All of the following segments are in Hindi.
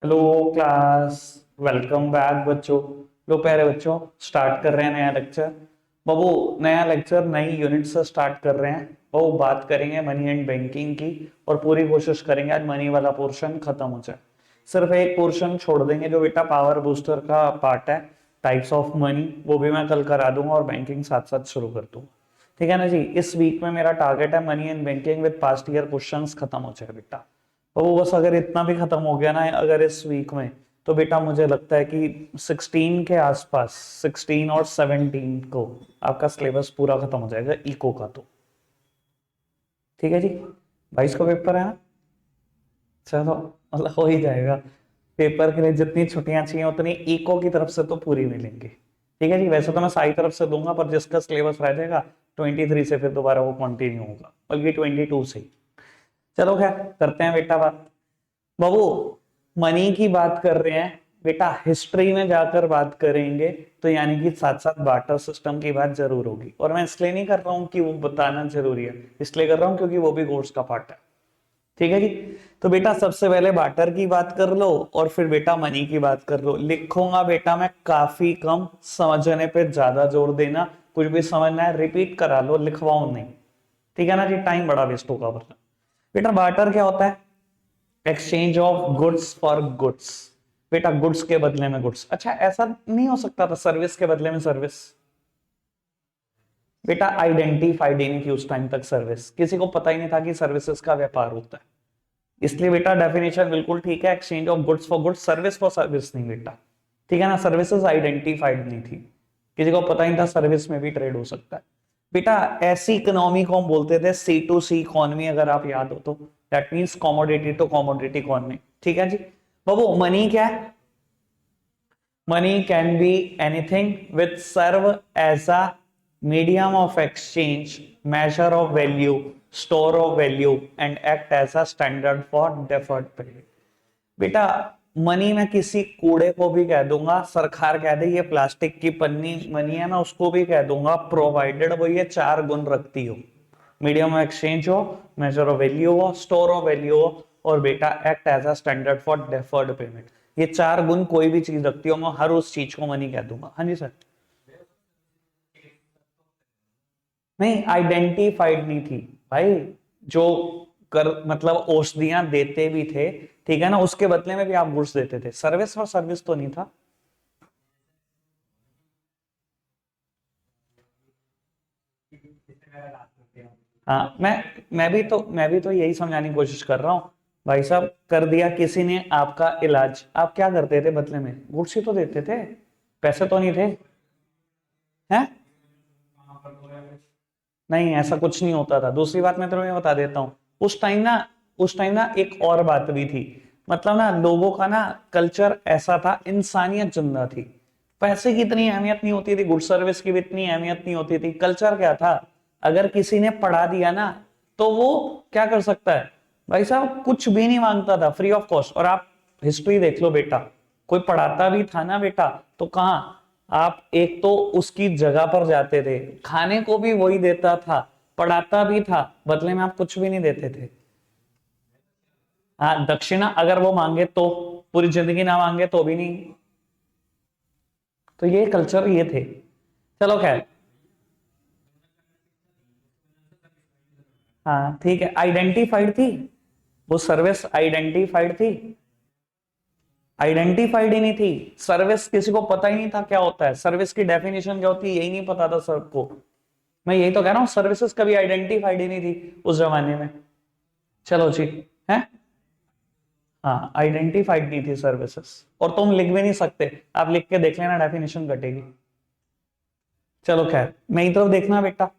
Hello class. वेलकम बैक बच्चों। लो प्यारे बच्चों, स्टार्ट कर रहे हैं नया लेक्चर। बाबू, नया लेक्चर नई यूनिट से स्टार्ट कर रहे हैं। बाबू, बात करेंगे मनी एंड बैंकिंग की और पूरी कोशिश करेंगे आज मनी वाला पोर्शन खत्म हो जाए। सिर्फ एक पोर्शन छोड़ देंगे जो बेटा पावर बूस्टर का पार्ट है, टाइप्स ऑफ मनी, वो भी मैं कल करा दूंगा और बैंकिंग साथ साथ शुरू कर दूंगा। ठीक है ना जी। इस वीक में मेरा टारगेट है money and banking with past year questions खत्म हो जाए बेटा। तो बस अगर इतना भी खत्म हो गया ना अगर इस वीक में, तो बेटा मुझे लगता है कि 16 के आसपास, 16 और 17 को आपका सिलेबस पूरा खत्म हो जाएगा इको का। तो ठीक है जी। 22 को पेपर है ना। चलो, मतलब हो ही जाएगा। पेपर के लिए जितनी छुट्टियां चाहिए उतनी इको की तरफ से तो पूरी मिलेंगी। ठीक है जी। वैसे तो मैं सारी तरफ से दूंगा, पर जिसका सिलेबस रह जाएगा 23 से फिर दोबारा वो कंटिन्यू होगा, बल्कि 22 से ही। चलो खैर, करते हैं बेटा बात। बाबू, मनी की बात कर रहे हैं बेटा, हिस्ट्री में जाकर बात करेंगे तो यानी कि साथ साथ बार्टर सिस्टम की बात जरूर होगी। और मैं इसलिए नहीं कर रहा हूं कि वो बताना जरूरी है, इसलिए कर रहा हूं क्योंकि वो भी कोर्स का पार्ट है। ठीक है जी। तो बेटा सबसे पहले बार्टर की बात कर लो और फिर बेटा मनी की बात कर लो। लिखूंगा बेटा मैं काफी कम, समझने पे ज्यादा जोर देना। कुछ भी समझना है रिपीट करा लो, लिखवाओ नहीं। ठीक है ना जी, टाइम बड़ा वेस्ट होगा वरना। बेटा बार्टर क्या होता है? Exchange of goods for goods. बेटा गुड्स के बदले में गुड्स। अच्छा, ऐसा नहीं हो सकता था सर्विस के बदले में सर्विस? बेटा आइडेंटिफाइड ही नहीं थी उस टाइम तक सर्विस, किसी को पता ही नहीं था कि सर्विसेज का व्यापार होता है। इसलिए बेटा डेफिनेशन बिल्कुल ठीक है, exchange of goods for goods, service for service नहीं बेटा। ठीक है ना, सर्विसेज आइडेंटिफाइड नहीं थी, किसी को पता ही नहीं था सर्विस में भी ट्रेड हो सकता है। बेटा ऐसी इकोनॉमी को हम बोलते थे सी टू सी इकोनॉमी, अगर आप याद हो तो। That means commodity to commodity economy. ठीक है जी। बाबू मनी क्या है? Money can be anything which serve as a medium of exchange, measure of value, store of value, and act as a standard for deferred payment. बेटा मनी में किसी कूड़े को भी कह दूंगा, सरकार कह दे ये प्लास्टिक की पन्नी मनी है, मैं उसको भी कह दूंगा, प्रोवाइडेड वो ये चार गुण रखती हो। मीडियम ऑफ एक्सचेंज हो, मेजर ऑफ वैल्यू हो, स्टोर ऑफ वैल्यू हो, और बेटा act as a standard for deferred payment. ये चार गुण कोई भी चीज रखती हो, मैं हर उस चीज को मनी कह दूंगा। हाँ जी सर। नहीं, आइडेंटिफाइड नहीं थी भाई। जो कर मतलब औषधियां देते भी थे, ठीक है ना, उसके बदले में भी आप गुड्स देते थे, सर्विस और सर्विस तो नहीं था। हाँ, मैं भी तो यही समझाने की कोशिश कर रहा हूँ। भाई साहब, कर दिया किसी ने आपका इलाज, आप क्या करते थे बदले में? गुड्स ही तो देते थे, पैसे तो नहीं थे। हैं? नहीं, ऐसा कुछ नहीं होता था। दूसरी बात मैं तुम्हें बता देता हूँ, उस टाइम ना एक और बात भी थी। मतलब ना लोगों का ना कल्चर ऐसा था, इंसानियत जिंदा थी। पैसे की इतनी अहमियत नहीं होती थी, गुड सर्विस की भी इतनी अहमियत नहीं होती थी। कल्चर क्या था? अगर किसी ने पढ़ा दिया ना, तो वो क्या कर सकता है? भाई साहब कुछ भी नहीं मांगता था, फ्री ऑफ कॉस्ट। और आप हिस्ट्री देख लो बेटा, कोई पढ़ाता भी था ना बेटा, तो कहाँ, आप एक तो उसकी जगह पर जाते थे, खाने को भी वही देता था, पढ़ाता भी था, बदले में आप कुछ भी नहीं देते थे। हाँ, दक्षिणा अगर वो मांगे तो, पूरी जिंदगी ना मांगे तो भी नहीं। तो ये कल्चर ये थे। चलो खैर। हाँ ठीक है, आइडेंटिफाइड थी, वो सर्विस आइडेंटिफाइड थी। आइडेंटिफाइड ही नहीं थी सर्विस, किसी को पता ही नहीं था क्या होता है सर्विस की डेफिनेशन, क्या होती है यही नहीं पता था सबको। मैं यही तो कह रहा हूँ, सर्विसेज कभी आइडेंटिफाइड ही नहीं थी उस जमाने में। चलो जी। है। हाँ, आइडेंटिफाइड नहीं थी सर्विसेज, और तुम लिख भी नहीं सकते। आप लिख के देख लेना, डेफिनेशन घटेगी। चलो खैर, मेरी तरफ देखना बेटा।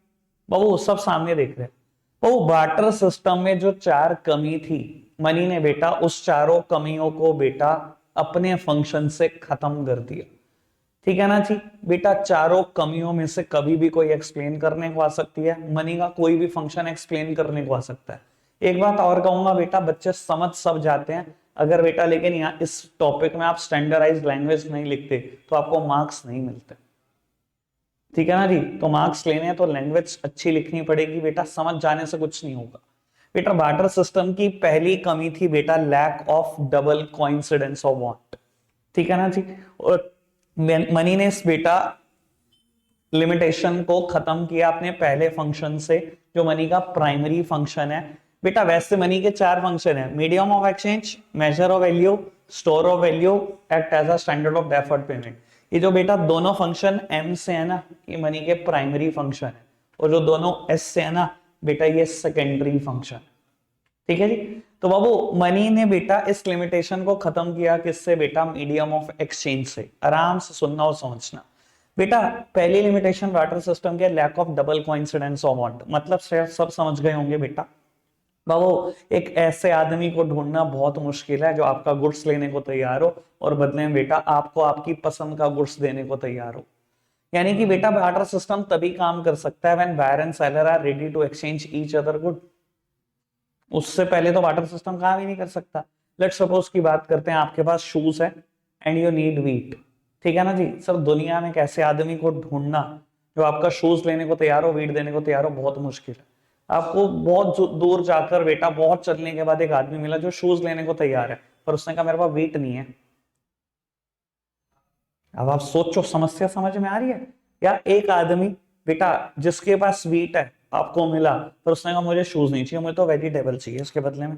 बाबू सब सामने देख रहे। बाबू बार्टर सिस्टम में जो चार कमी थी, मनी ने बेटा उस चारों कमियों को बेटा अपने फंक्शन से खत्म कर दिया। ठीक है ना जी। बेटा चारों कमियों में से कभी भी कोई एक्सप्लेन करने को आ सकती है, मनी का कोई भी फंक्शन एक्सप्लेन करने को आ सकता है। एक बात और कहूंगा बेटा, बच्चे समझ सब जाते हैं अगर बेटा, लेकिन यहाँ इस टॉपिक में आप स्टैंडर्डाइज लैंग्वेज नहीं लिखते तो आपको मार्क्स नहीं मिलते। ठीक है ना जी। तो मार्क्स लेने हैं तो लैंग्वेज अच्छी लिखनी पड़ेगी बेटा, समझ जाने से कुछ नहीं होगा। बेटा बार्टर सिस्टम की पहली कमी थी बेटा lack of double coincidence of want, ठीक है ना जी। और मनी ने इस बेटा लिमिटेशन को खत्म किया अपने पहले फंक्शन से, जो मनी का प्राइमरी फंक्शन है। बेटा वैसे मनी के चार फंक्शन है, medium of exchange, measure of value, store of value, act as a standard of deferred payment. ये जो बेटा दोनों फंक्शन एम से है ना, ये मनी के प्राइमरी फंक्शन है, और जो दोनों एस से है ना बेटा, ये सेकेंडरी फंक्शन, ठीक है जी। तो बाबू मनी ने बेटा इस लिमिटेशन को खत्म किया किससे बेटा, मीडियम ऑफ एक्सचेंज से। आराम से सुनना और समझना बेटा। पहली लिमिटेशन वाटर सिस्टम के lack of double coincidence of want, मतलब सब समझ गए होंगे बेटा। बाबू एक ऐसे आदमी को ढूंढना बहुत मुश्किल है जो आपका गुड्स लेने को तैयार हो और बदले में बेटा आपको आपकी पसंद का गुड्स देने को तैयार हो। यानी कि बेटा बार्टर सिस्टम तभी काम कर सकता है when buyer and seller are ready to exchange each other good. उससे पहले तो वाटर सिस्टम काम ही नहीं कर सकता। लेट्स सपोज की बात करते हैं, आपके पास शूज है एंड यू नीड वीट, ठीक है ना जी। सर दुनिया में कैसे आदमी को ढूंढना जो आपका शूज लेने को तैयार हो, वीट देने को तैयार हो, बहुत मुश्किल है। आपको बहुत दूर जाकर बेटा बहुत चलने के बाद एक आदमी मिला जो शूज लेने को तैयार है, पर उसने कहा मेरे पास वीट नहीं है। अब आप सोचो, समस्या समझ में आ रही है। या एक आदमी बेटा जिसके पास वीट है आपको मिला, पर उसने कहा मुझे शूज नहीं चाहिए, मुझे तो वेजिटेबल चाहिए इसके बदले में।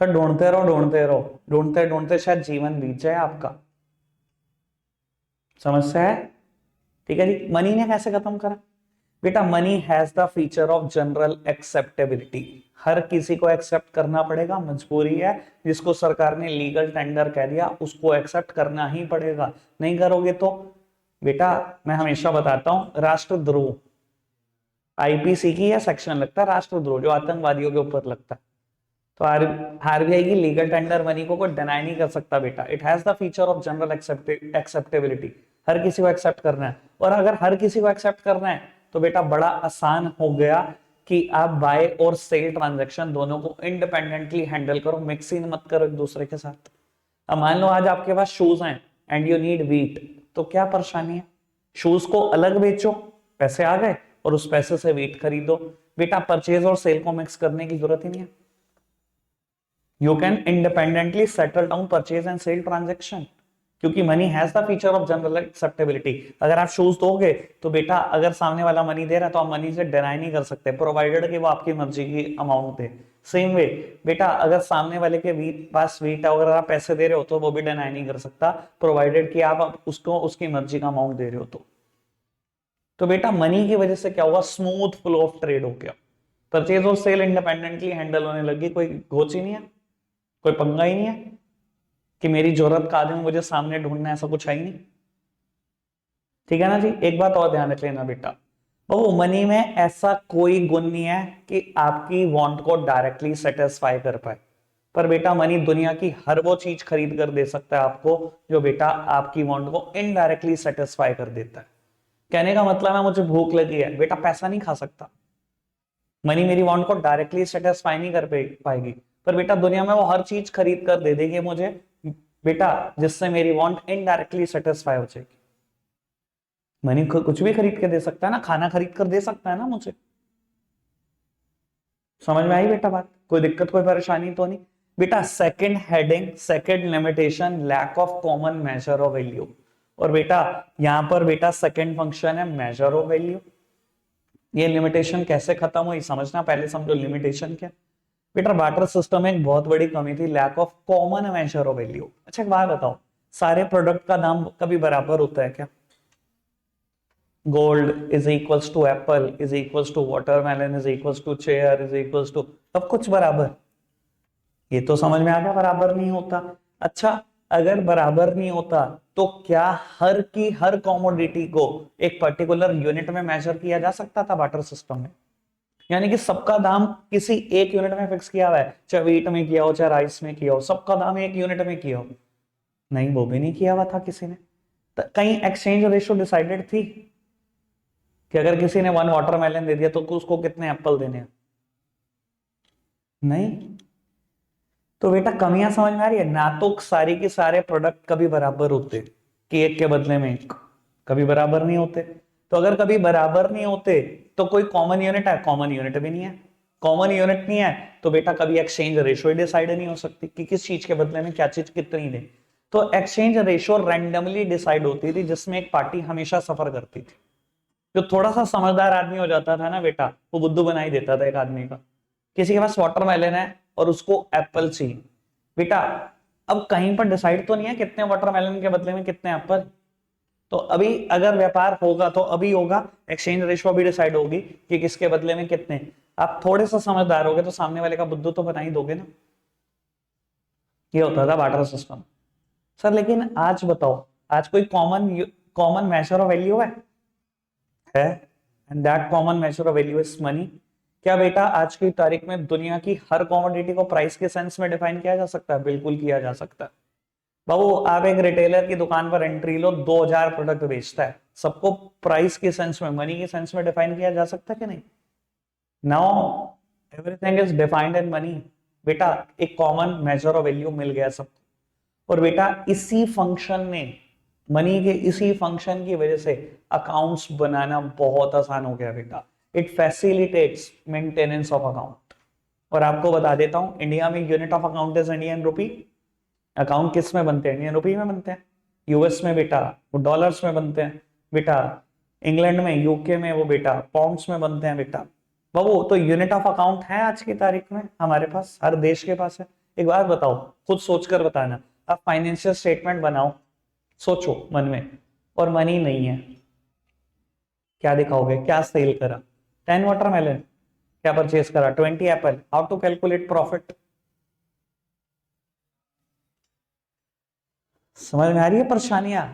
सर ढूंढते रहो ढूंढते रहो, ढूंढते ढूंढते शायद जीवन बीत जाए आपका। समस्या है, ठीक है जी। मनी ने कैसे खत्म करा बेटा, money has the feature of general acceptability. हर किसी को एक्सेप्ट करना पड़ेगा, मजबूरी है। जिसको सरकार ने लीगल टेंडर कह दिया उसको एक्सेप्ट करना ही पड़ेगा, नहीं करोगे तो बेटा मैं हमेशा बताता हूं, राष्ट्रद्रोह आईपीसी की यह सेक्शन लगता है, राष्ट्रद्रोह जो आतंकवादियों के ऊपर लगता है। तो आरबीआई की लीगल टेंडर मनी को कोई डिनाई नहीं कर सकता बेटा। It has the feature of general acceptability, हर किसी को एक्सेप्ट करना है। और अगर हर किसी को एक्सेप्ट करना है तो बेटा बड़ा आसान हो गया कि आप बाय और सेल ट्रांजैक्शन दोनों को इंडिपेंडेंटली हैंडल करो, मिक्सिंग मत करो एक दूसरे के साथ। अब मान लो आज आपके पास शूज हैं एंड यू नीड वीट, तो क्या परेशानी है, शूज को अलग बेचो, पैसे आ गए, और उस पैसे से वीट खरीदो। बेटा परचेज और सेल को मिक्स करने की जरूरत ही नहीं है। You can independently settle down purchase and sale transaction, क्योंकि money has the feature of general acceptability. अगर आप शूज दोगे तो बेटा अगर सामने वाला मनी दे रहा है तो आप मनी से डिनाई नहीं कर सकते, प्रोवाइडेड कि वो आपकी मर्जी की अमाउंट दे। सेम वे बेटा अगर सामने वाले के पास वीट है, अगर आप पैसे दे रहे हो तो वो भी डिनाई नहीं कर सकता, प्रोवाइडेड कि आप उसको उसकी मर्जी का अमाउंट दे रहे हो तो बेटा मनी की वजह से क्या हुआ, स्मूथ फ्लो ऑफ ट्रेड हो गया, परचेज और सेल इंडिपेंडेंटली हैंडल होने लगी, कोई घोच ही नहीं है, कोई पंगा ही नहीं है कि मेरी जरूरत का आदमी मुझे सामने ढूंढना है, ऐसा कुछ है ही नहीं, ठीक है ना जी। एक बात और ध्यान रख लेना बेटा, वो मनी में ऐसा कोई गुण नहीं है कि आपकी वांट को डायरेक्टली सेटिस्फाई कर पाए, पर बेटा मनी दुनिया की हर वो चीज खरीद कर दे सकता है आपको जो बेटा आपकी वांट को इनडायरेक्टली सेटिस्फाई कर देता है। कहने का मतलब है मुझे भूख लगी है, बेटा पैसा नहीं खा सकता, मनी मेरी वांट को डायरेक्टली सेटिस्फाई नहीं कर पाएगी, पर बेटा दुनिया में वो हर चीज खरीद कर दे देगी मुझे बेटा जिससे मेरी वांट इनडायरेक्टली सेटिस्फाई हो जाएगी। मनी कुछ भी खरीद के दे सकता है ना, खाना खरीद कर दे सकता है ना मुझे। समझ में आई बेटा बात, कोई दिक्कत कोई परेशानी तो नहीं बेटा। Second heading, second limitation, lack of common measure of value. और बेटा यहां पर बेटा सेकंड फंक्शन है मेजर ऑफ वैल्यू। ये लिमिटेशन कैसे खत्म हुई समझना, पहले समझो लिमिटेशन क्या। बेटा बार्टर सिस्टम में एक बहुत बड़ी कमी थी, lack of common measure of value. अच्छा एक बात बताओ, सारे प्रोडक्ट का दाम कभी बराबर होता है क्या? Gold is equals to apple is equals to watermelon is equals to chair is equals to सब कुछ बराबर, ये तो समझ में आ गया बराबर नहीं होता। अच्छा अगर बराबर नहीं होता तो क्या हर की हर कॉमोडिटी को एक पर्टिकुलर यूनिट में मेजर किया जा सकता था बार्टर सिस्टम में? यानी कि सबका दाम किसी एक यूनिट में फिक्स किया हुआ है, चाहे व्हीट में किया हो चाहे राइस में किया हो, सबका दाम एक यूनिट में किया हो? नहीं, वो भी नहीं किया हुआ था किसी ने। तो कहीं एक्सचेंज रेशियो डिसाइडेड थी कि अगर किसी ने 1 वाटरमेलन दे दिया तो उसको कितने एप्पल देने हैं? नहीं। तो बेटा कमियां समझ में आ रही है ना, तो सारी के सारे प्रोडक्ट कभी बराबर होते कि एक के बदले में एक, कभी बराबर नहीं होते। तो अगर कभी बराबर नहीं होते तो कोई कॉमन यूनिट है? कॉमन यूनिट भी नहीं है। कॉमन यूनिट नहीं है तो बेटा कभी एक्सचेंज रेशियो डिसाइड नहीं हो सकती कि किस चीज के बदले में क्या चीज कितनी दे। तो एक्सचेंज रेशियो रैंडमली डिसाइड होती थी, जिसमें एक पार्टी हमेशा सफर करती थी। जो थोड़ा सा समझदार आदमी हो जाता था ना बेटा, वो बुद्धू बना ही देता था एक आदमी का। किसी के पास वाटरमेलन है और उसको एप्पल चाहिए बेटा, अब कहीं पर डिसाइड तो नहीं है कितने वाटरमेलन के बदले में कितने एप्पल। तो अभी अगर व्यापार होगा तो अभी होगा, एक्सचेंज रेशियो अभी डिसाइड होगी कि किसके बदले में कितने। आप थोड़े सा समझदार होगे तो सामने वाले का बुद्धू तो बना ही दोगे ना। ये होता था बार्टर सिस्टम सर। लेकिन आज बताओ, आज कोई कॉमन मेजर ऑफ वैल्यू है and that common measure of value is money. क्या बेटा आज की तारीख में दुनिया की हर कॉमोडिटी को प्राइस के सेंस में डिफाइन किया जा सकता है? बिल्कुल किया जा सकता है। बाबू आप एक रिटेलर की दुकान पर एंट्री लो, 2000 प्रोडक्ट बेचता है, सबको प्राइस के सेंस में, मनी के सेंस में डिफाइन किया जा सकता है कि नहीं? Now everything is defined in money. बेटा एक कॉमन मेजर ऑफ वैल्यू मिल गया सबको। और बेटा इसी फंक्शन ने, मनी के इसी फंक्शन की वजह से अकाउंट्स बनाना बहुत आसान हो गया बेटा। It facilitates maintenance of account. और आपको बता देता हूं, इंडिया में unit of account is Indian rupee. Account किस में बनते हैं? इंडियन रुपी में बनते हैं। यूएस में बेटा वो डॉलर्स में बनते हैं बेटा। इंग्लैंड में, यूके में वो बेटा पाउंड्स में बनते हैं बेटा। बाबू तो यूनिट ऑफ अकाउंट है आज की तारीख में हमारे पास, हर देश के पास है। एक बात बताओ, खुद सोचकर बताना, आप फाइनेंशियल स्टेटमेंट बनाओ, सोचो मन में, और मनी नहीं है, क्या दिखाओगे? क्या सेल करा? 10 वाटरमेलन। क्या परचेज करा? 20 apple. How to calculate profit? समझ में आ रही है परेशानियां?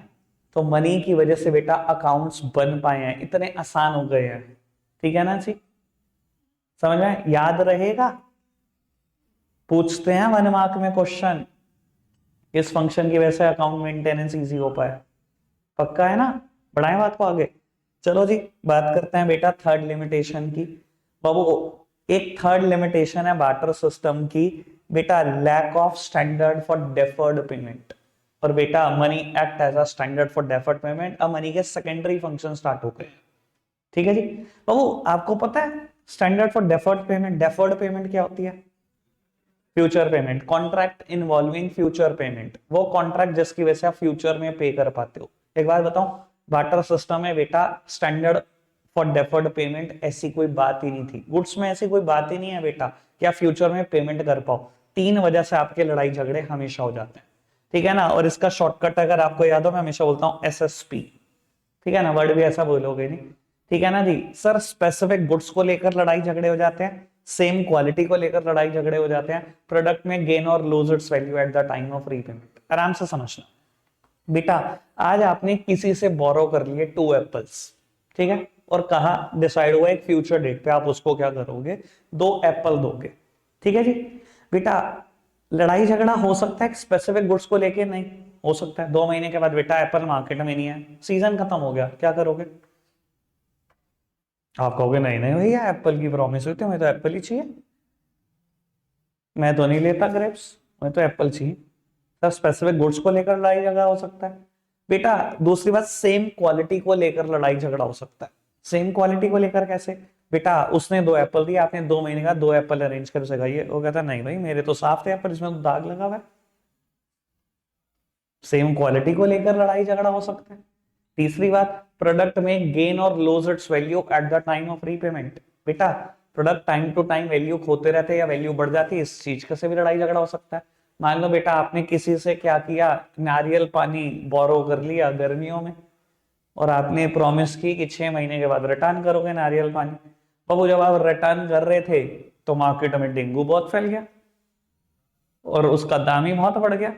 तो मनी की वजह से बेटा अकाउंट्स बन पाए हैं, इतने आसान हो गए हैं। ठीक है ना जी? समझ में? याद रहेगा? पूछते हैं 1 मार्क में क्वेश्चन, इस फंक्शन की वजह से अकाउंट मेंटेनेंस इजी हो पाया। पक्का है ना? बढ़ाएं बात को आगे। चलो जी बात करते हैं बेटा थर्ड लिमिटेशन की। बाबू एक थर्ड लिमिटेशन है बार्टर सिस्टम की बेटा, lack of standard for deferred payment. और बेटा money act as a standard for deferred payment. अब मनी के सेकेंडरी फंक्शन स्टार्ट हो गए। ठीक है जी। बाबू आपको पता है standard for deferred payment, deferred payment क्या होती है? Future payment, contract involving future payment. वो कॉन्ट्रैक्ट जिसकी वजह से आप फ्यूचर में पे कर पाते हो। एक बात बताऊं, बार्टर सिस्टम में बेटा स्टैंडर्ड फॉर डेफर्ड पेमेंट ऐसी कोई बात ही नहीं थी। गुड्स में ऐसी कोई बात ही नहीं है बेटा कि आप फ्यूचर में पेमेंट कर पाओ। 3 वजह से आपके लड़ाई झगड़े हमेशा हो जाते हैं। ठीक है ना? और इसका शॉर्टकट अगर आपको याद हो, मैं हमेशा बोलता हूं SSP। ठीक है ना? वर्ड भी ऐसा बोलोगे नहीं। ठीक है ना जी? सर स्पेसिफिक गुड्स को लेकर लड़ाई झगड़े हो जाते हैं, सेम क्वालिटी को लेकर लड़ाई झगड़े हो जाते हैं, प्रोडक्ट में गेन और lose its value at the time of repayment. आराम से समझना बेटा। आज आपने किसी से बोरो कर लिए 2 एप्पल्स, ठीक है, और कहा, डिसाइड हुआ एक फ्यूचर डेट पे आप उसको क्या करोगे? 2 एप्पल दोगे। ठीक है जी बेटा। लड़ाई झगड़ा हो सकता है स्पेसिफिक गुड्स को लेके? नहीं हो सकता है। 2 महीने के बाद बेटा एप्पल मार्केट में नहीं है, सीजन खत्म हो गया, क्या करोगे? आप कहोगे नहीं नहीं भैया एप्पल की प्रॉमिस हुई थी, हमें तो एप्पल ही चाहिए, मैं तो नहीं लेता ग्रेप्स, मैं तो एप्पल चाहिए। सर स्पेसिफिक गुड्स को लेकर लड़ाई झगड़ा हो सकता है बेटा। दूसरी बात, सेम क्वालिटी को लेकर लड़ाई झगड़ा हो सकता है। सेम क्वालिटी को लेकर कैसे? बेटा उसने 2 एप्पल दिए, आपने 2 महीने का 2 एप्पल अरेंज कर उसे खाइए, वो कहता नहीं भाई मेरे तो साफ थे एप्पल, इसमें तो दाग लगा हुआ है। सेम क्वालिटी को लेकर लड़ाई झगड़ा हो सकता है। तीसरी बात, प्रोडक्ट में गेन और lose its value at the time of repayment. बेटा product time to time value खोते रहते हैं या वैल्यू बढ़ जाती है, इस चीज का से भी लड़ाई झगड़ा हो सकता है। मान लो बेटा आपने किसी से क्या किया, नारियल पानी बोरो कर लिया गर्मियों में, और आपने प्रॉमिस की कि 6 महीने के बाद रिटर्न करोगे नारियल पानी। बाबू जब आप रिटर्न कर रहे थे तो मार्केट में डेंगू बहुत फैल गया और उसका दाम ही बहुत बढ़ गया।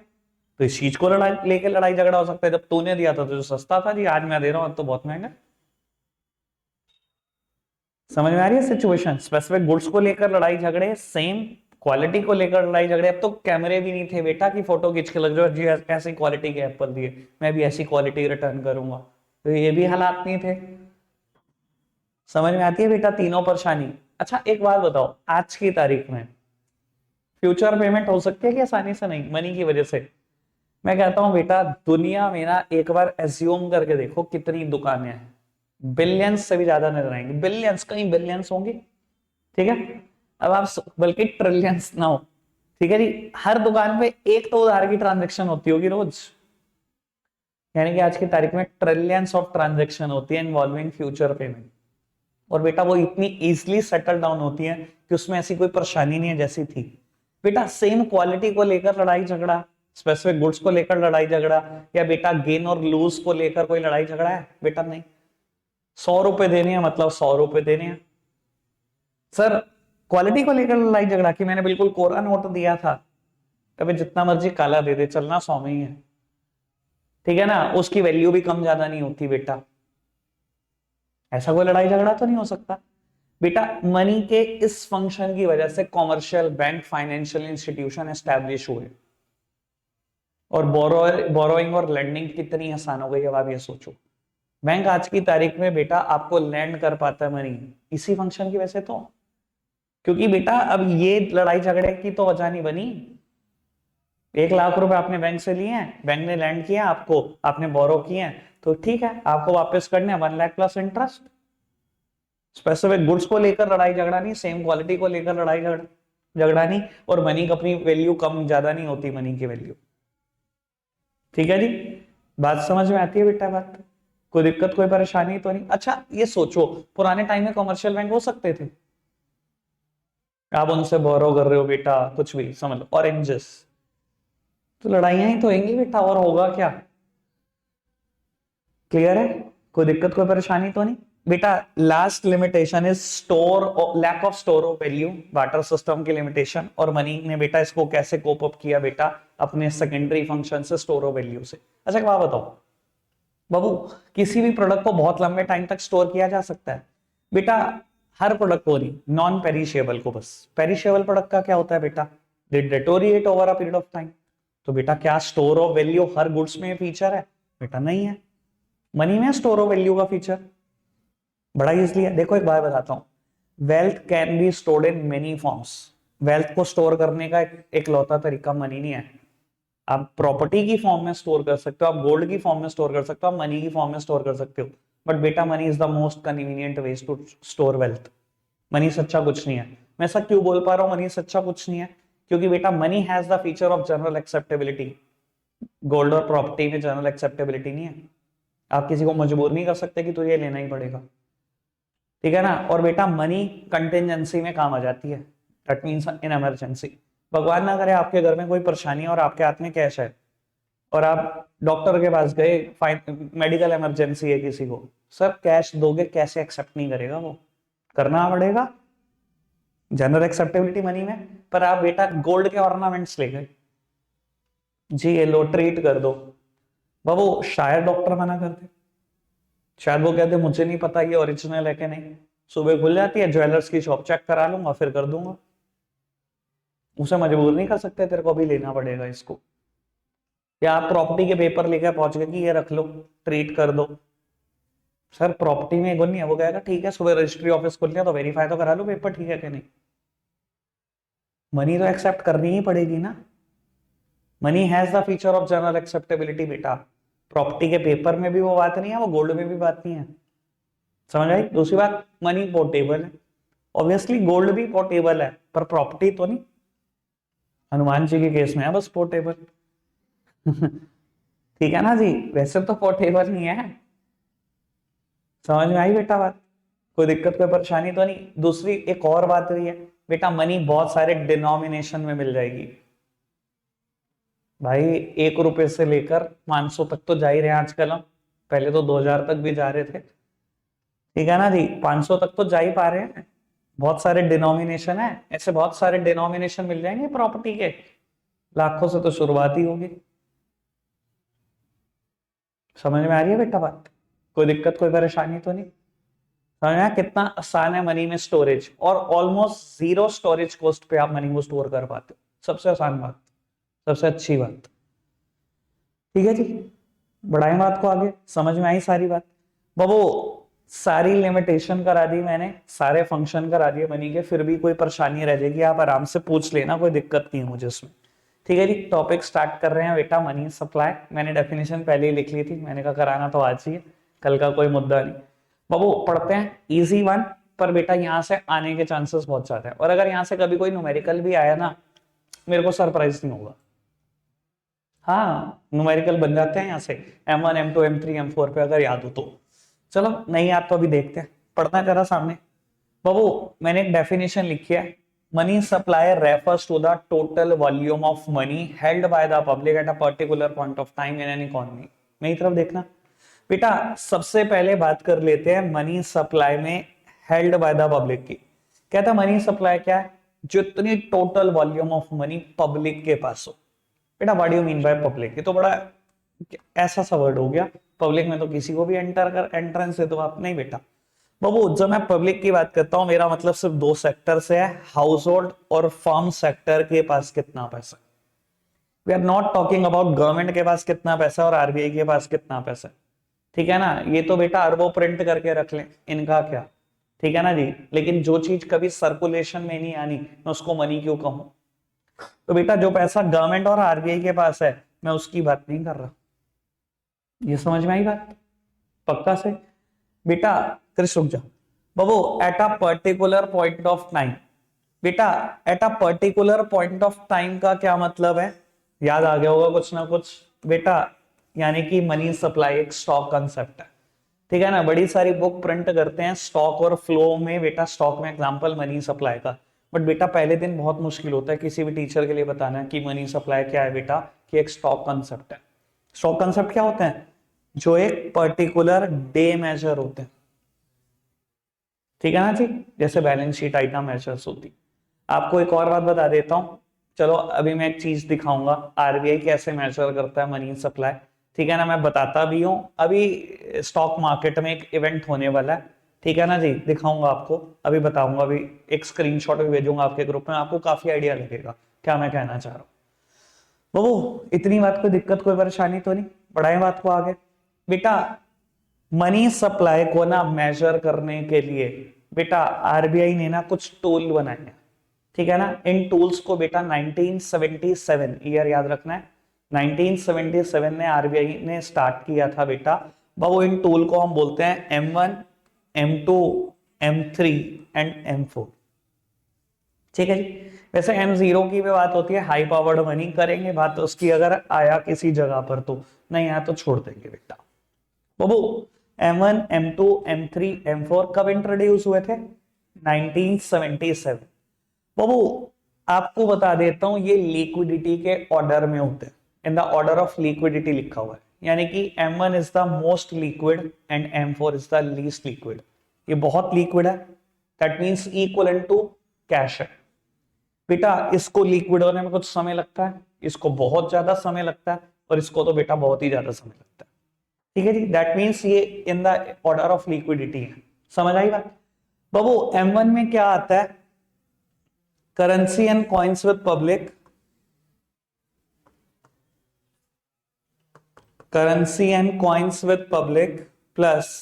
तो इस चीज को लड़ाई लेके लड़ाई झगड़ा हो सकता है। जब तूने दिया था तो जो सस्ता था जी, आज मैं दे रहा हूं तो बहुत महंगा। समझ में आ रही है सिचुएशन? स्पेसिफिक गुड्स को लेकर लड़ाई झगड़े, सेम क्वालिटी को लेकर लड़ाई झगड़े। अब तो कैमरे भी नहीं थे बेटा कि फोटो खींच के लग जाओ जी ऐसी क्वालिटी के एप्पल दिए, मैं भी ऐसी क्वालिटी रिटर्न करूंगा। तो ये भी हालात नहीं थे। समझ में आती है बेटा तीनों परेशानी? अच्छा एक बात बताओ, आज की तारीख में फ्यूचर पेमेंट हो सकती है कि आसानी से? नहीं, मनी की वजह से। मैं कहता हूं बेटा दुनिया में ना एक बार एज्यूम करके देखो कितनी दुकानें हैं, बिलियंस से भी ज्यादा नजर आएंगी, बिलियंस, कहीं बिलियंस होंगी। ठीक है, अब आप बल्कि ट्रिलियंस ना हो, ठीक है जी, हर दुकान पे एक तो उधार की ट्रांजेक्शन होती होगी रोज, यानी कि आज की तारीख में ट्रिलियंस ऑफ ट्रांजेक्शन होती है इन्वॉल्विंग फ्यूचर पेमेंट। और बेटा वो इतनी इजीली सेटल डाउन होती है कि उसमें ऐसी कोई परेशानी नहीं है जैसी थी। बेटा सेम क्वालिटी को लेकर लड़ाई झगड़ा, स्पेसिफिक गुड्स को लेकर लड़ाई झगड़ा, या बेटा गेन और लूज को लेकर कोई लड़ाई झगड़ा है? बेटा नहीं। 100 रुपए देने हैं मतलब 100 रुपए देने हैं। सर क्वालिटी को लेकर लड़ाई झगड़ा कि मैंने बिल्कुल कोरा नोट दिया था, अबे जितना मर्जी काला दे दे चलना 100 में ही है, ठीक है ना, उसकी वैल्यू भी कम ज्यादा नहीं होती बेटा। ऐसा कोई लड़ाई झगड़ा तो नहीं हो सकता बेटा। मनी के इस फंक्शन की वजह से commercial bank, financial institution establish हुए, और बोरोइंग और लेंडिंग कितनी आसान हो गई। अब आप ये सोचो, बैंक आज की तारीख में बेटा आपको लैंड कर पाता है मनी इसी फंक्शन की वजह से, तो क्योंकि बेटा अब ये लड़ाई झगड़े की तो वजह नहीं बनी। 1 लाख रुपए आपने बैंक से लिए हैं, बैंक ने लैंड किया आपको, आपने बोरो किए हैं, तो ठीक है आपको वापस करने 1 lakh plus interest. Specific goods को लेकर लड़ाई झगड़ा नहीं, सेम क्वालिटी को लेकर लड़ाई झगड़ा नहीं, और मनी की अपनी वैल्यू कम ज्यादा नहीं होती मनी की वैल्यू, ठीक है जी। बात समझ में आती है बेटा? बात कोई दिक्कत कोई परेशानी तो नहीं? अच्छा ये सोचो, पुराने टाइम में कमर्शियल बैंक हो सकते थे? आप उनसे बोरो कर रहे हो बेटा, कुछ भी समझ लो, ऑरेंजेस, तो लड़ाइयां ही तो होंगी बेटा, और होगा क्या? क्लियर है? कोई दिक्कत कोई परेशानी तो नहीं बेटा? Last limitation is store, lack of store of value, barter system की लिमिटेशन, और मनी ने बेटा इसको कैसे कोप अप किया बेटा? अपने सेकेंडरी फंक्शन से, स्टोर ऑफ वैल्यू से। अच्छा क्या बताओ बाबू, किसी भी प्रोडक्ट को बहुत लंबे टाइम तक स्टोर किया जा सकता है बेटा? हर प्रोडक्ट को नहीं, नॉन पेरिशेबल को बस। पेरिशेबल प्रोडक्ट का क्या होता है बेटा? They deteriorate over a period of time. तो बेटा क्या स्टोर ऑफ वैल्यू हर गुड्स में फीचर है? बेटा नहीं है। मनी में स्टोर ऑफ वैल्यू का फीचर बड़ा इजली है। देखो एक बात बताता हूं, wealth can be stored in many forms. Wealth को स्टोर करने का एक लौता तरीका मनी नहीं है। आप प्रॉपर्टी की फॉर्म में स्टोर कर सकते हो, आप गोल्ड की फॉर्म में स्टोर कर सकते हो, आप मनी की फॉर्म में स्टोर कर सकते हो, बट बेटा money is the most convenient way to store wealth. Money सच्चा कुछ नहीं है। मैं ऐसा क्यों बोल पा रहा हूं मनी सच्चा कुछ नहीं है? क्योंकि बेटा money has the feature of general acceptability. Gold और प्रॉपर्टी में जनरल एक्सेप्टेबिलिटी नहीं है। आप किसी को मजबूर नहीं कर सकते कि तुझे लेना ही पड़ेगा, ठीक है ना। और बेटा मनी कंटिजेंसी में काम आ जाती है, दैट मींस इन इमरजेंसी। भगवान ना करे आपके घर में कोई परेशानी है और आपके हाथ में कैश है, और आप डॉक्टर के पास गए, मेडिकल इमरजेंसी है किसी को, सर कैश दोगे? कैसे एक्सेप्ट नहीं करेगा वो? करना पड़ेगा, जनरल एक्सेप्टेबिलिटी मनी में। पर आप बेटा गोल्ड के ऑर्नामेंट्स ले गए, जी ये लो ट्रीट कर दो, बाबू शायद डॉक्टर मना कर दे, शायद वो कहते मुझे नहीं पता ये ओरिजिनल है कि नहीं। सुबह खुल जाती है, ज्वेलर्स की शॉप चेक करा लूंगा फिर कर दूंगा। उसे मजबूर नहीं कर सकते तेरे को भी लेना पड़ेगा इसको। या आप प्रॉपर्टी के पेपर लेकर पहुंच गए कि ये रख लो, ट्रीट कर दो, सर प्रॉपर्टी में गुण नहीं है, वो कहेगा ठीक है सुबह रजिस्ट्री ऑफिस खुल गया तो वेरीफाई तो करा लो पेपर ठीक है कि नहीं। मनी तो एक्सेप्ट करनी ही पड़ेगी ना। Money has the feature of general acceptability बेटा। प्रॉपर्टी के पेपर में भी वो बात नहीं है, वो गोल्ड में भी बात नहीं है, समझ आई? दूसरी बात, मनी पोर्टेबल है, ऑब्वियसली गोल्ड भी पोर्टेबल है, पर प्रॉपर्टी तो नहीं। हनुमान जी के केस में है बस पोर्टेबल ठीक है ना जी, वैसे तो पोर्टेबल नहीं है। समझ में आई बेटा बात? कोई दिक्कत कोई परेशानी तो नहीं? दूसरी एक और बात हुई है बेटा, मनी बहुत सारे डिनोमिनेशन में मिल जाएगी भाई। 1 रुपए से लेकर 500 तक तो जा ही रहे हैं आजकल हम, पहले तो 2000 तक भी जा रहे थे, ठीक है ना जी। 500 तक तो जा ही पा रहे हैं। बहुत सारे डिनोमिनेशन है, ऐसे बहुत सारे डिनोमिनेशन मिल जाएंगे प्रॉपर्टी के, लाखों से तो शुरुआत ही होगी। समझ में आ रही है बेटा बात? कोई दिक्कत कोई परेशानी तो नहीं? समझ में आया कितना आसान है मनी में स्टोरेज, और ऑलमोस्ट जीरो स्टोरेज कॉस्ट पे आप मनी को स्टोर कर पाते हो। सबसे आसान बात, सबसे अच्छी बात, ठीक है जी। बढ़ाएं बात को आगे, समझ में आई सारी बात? बाबू सारी लिमिटेशन करा दी मैंने, सारे फंक्शन करा दिए मनी के, फिर भी कोई परेशानी रह जाएगी आप आराम से पूछ लेना, कोई दिक्कत नहीं है मुझे उसमें, ठीक है जी। टॉपिक स्टार्ट कर रहे हैं बेटा, मनी सप्लाई। मैंने डेफिनेशन पहले ही लिख ली थी, मैंने कहा कराना तो आज ही है, कल का कोई मुद्दा नहीं। बाबू पढ़ते हैं इजी वन, पर बेटा यहाँ से आने के चांसेस बहुत ज्यादा है, और अगर यहाँ से कभी कोई न्यूमेरिकल भी आया ना, मेरे को सरप्राइज नहीं होगा। हाँ, न्यूमेरिकल बन जाते हैं यहाँ से M1 M2 M3 M4 पे, अगर याद हो तो। चलो नहीं याद तो अभी देखते हैं, पढ़ना जरा सामने। बाबू मैंने एक डेफिनेशन लिखी है, money supply refers to the total volume of money held by the public at a particular point of time in an economy. मेरी तरफ देखना बेटा, सबसे पहले बात कर लेते हैं मनी सप्लाई में हेल्ड बाय द पब्लिक की। कहता मनी सप्लाई क्या है, जितनी total volume of money public के पास हो। बेटा what do you mean by public, ये तो बड़ा ऐसा सा वर्ड हो गया, पब्लिक में तो किसी को भी एंट्रेंस दे दो आप। नहीं बेटा बाबू, जब मैं पब्लिक की बात करता हूं मेरा मतलब सिर्फ दो सेक्टर से है, हाउस होल्ड और फर्म सेक्टर के पास कितना पैसा। We are not talking about government के पास कितना पैसा और आरबीआई के पास कितना पैसा, ठीक है ना। ये तो बेटा अरबों प्रिंट करके रख लें, इनका क्या, ठीक है ना जी। लेकिन जो चीज कभी सर्कुलेशन में नहीं आनी, मैं उसको मनी क्यों कहूं। तो बेटा जो पैसा गवर्नमेंट और आरबीआई के पास है, मैं उसकी बात नहीं कर रहा। ये समझ में आई बात पक्का से। बेटा कृष रुक जा बाबू, at a particular point of time. बेटा at a particular point of time का क्या मतलब है, याद आ गया होगा कुछ ना कुछ बेटा, यानी कि मनी सप्लाई एक स्टॉक कंसेप्ट है, ठीक है ना। बड़ी सारी बुक प्रिंट करते हैं स्टॉक और फ्लो में, बेटा स्टॉक में एग्जांपल मनी सप्लाई का। बट बेटा पहले दिन बहुत मुश्किल होता है किसी भी टीचर के लिए बताना कि मनी सप्लाई क्या है बेटा, कि एक स्टॉक कंसेप्ट है। स्टॉक कंसेप्ट क्या होते हैं, जो एक पर्टिकुलर डे मेजर होते हैं, ठीक है ना जी। जैसे बैलेंस शीट आइटम मेजर्स होती। आपको एक और बात बता देता हूं, चलो अभी मैं एक चीज दिखाऊंगा आरबीआई कैसे मेजर करता है मनी सप्लाई, ठीक है ना। मैं बताता भी हूं, अभी स्टॉक मार्केट में एक इवेंट होने वाला है, ठीक है ना जी, दिखाऊंगा आपको, अभी बताऊंगा, अभी एक स्क्रीनशॉट भी भेजूंगा आपके ग्रुप में, आपको काफी आइडिया लगेगा क्या मैं कहना चाह रहा हूँ। वो इतनी बात, कोई दिक्कत कोई परेशानी तो नहीं, बढ़ाए बात को आगे। बेटा मनी सप्लाई को ना मेजर करने के लिए बेटा आरबीआई ने ना कुछ टूल बनाए हैं, ठीक है ना। इन टूल्स को बेटा 1977 ईयर याद रखना है, 1977 में आरबीआई ने स्टार्ट किया था बेटा। बाबू इन टूल को हम बोलते हैं M1 M2 M3 and M4, ठीक है जी। वैसे M0 की भी बात होती है, हाई पावर्ड मनी, करेंगे बात उसकी अगर आया किसी जगह पर, तो नहीं आया तो छोड़ देंगे बेटा। बाबू M1 M2 M3 M4 कब इंट्रोड्यूस हुए थे, 1977। बाबू आपको बता देता हूं ये लिक्विडिटी के ऑर्डर में होते हैं, in the order of liquidity लिखा हुआ है, यानी कि M1 is the most liquid and M4 is the least liquid. ये बहुत लिक्विड है, that means equivalent to cash है बेटा। इसको लिक्विड होने में कुछ समय लगता है, इसको बहुत ज्यादा समय लगता है, और इसको तो बेटा बहुत ही ज्यादा समय लगता है, ठीक है जी। दैट मींस ये इन द ऑर्डर ऑफ लिक्विडिटी है, समझ आई बात। बाबू M1 में क्या आता है, currency and coins with public, currency and coins with public plus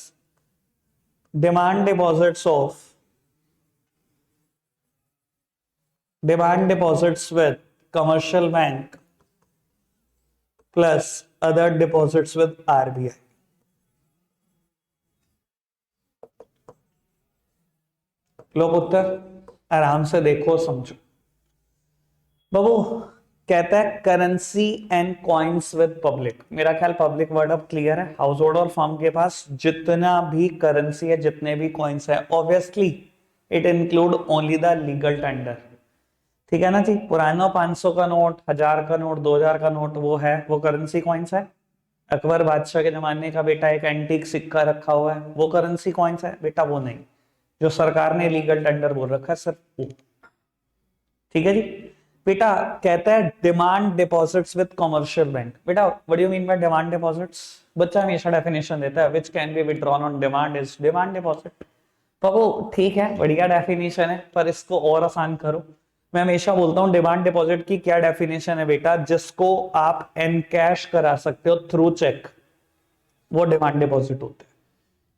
demand deposits of, demand deposits with commercial bank plus other deposits with RBI. लोग उत्तर आराम से देखो समझो। बाबू कहता है currency and coins with public, मेरा ख्याल पब्लिक वर्ड अब क्लियर है। हाउस होल्ड और फर्म के पास जितना भी करेंसी है, जितने भी कॉइन्स है, obviously it include only the legal tender, ठीक है ना जी। पुराना 500 का नोट, 1000 का नोट, 2000 का नोट, वो है, वो करेंसी कॉइन्स है। अकबर बादशाह के जमाने का बेटा एक एंटीक सिक्का रखा हुआ है, वो करेंसी कॉइन्स है बेटा, वो नहीं। जो सरकार ने लीगल टेंडर बोल रखा है सिर्फ वो, ठीक है जी। बेटा कहता है demand deposits with commercial bank. बेटा what do you mean by demand deposits, बच्चा हमेशा डेफिनेशन देता है, which can be withdrawn on demand is demand deposit. तो वो ठीक है, बढ़िया डेफिनेशन है, पर इसको और आसान करो। मैं हमेशा बोलता हूं डिमांड डिपॉजिट की क्या डेफिनेशन है बेटा, जिसको आप एनकैश करा सकते हो थ्रू चेक, वो डिमांड डिपॉजिट होते हैं।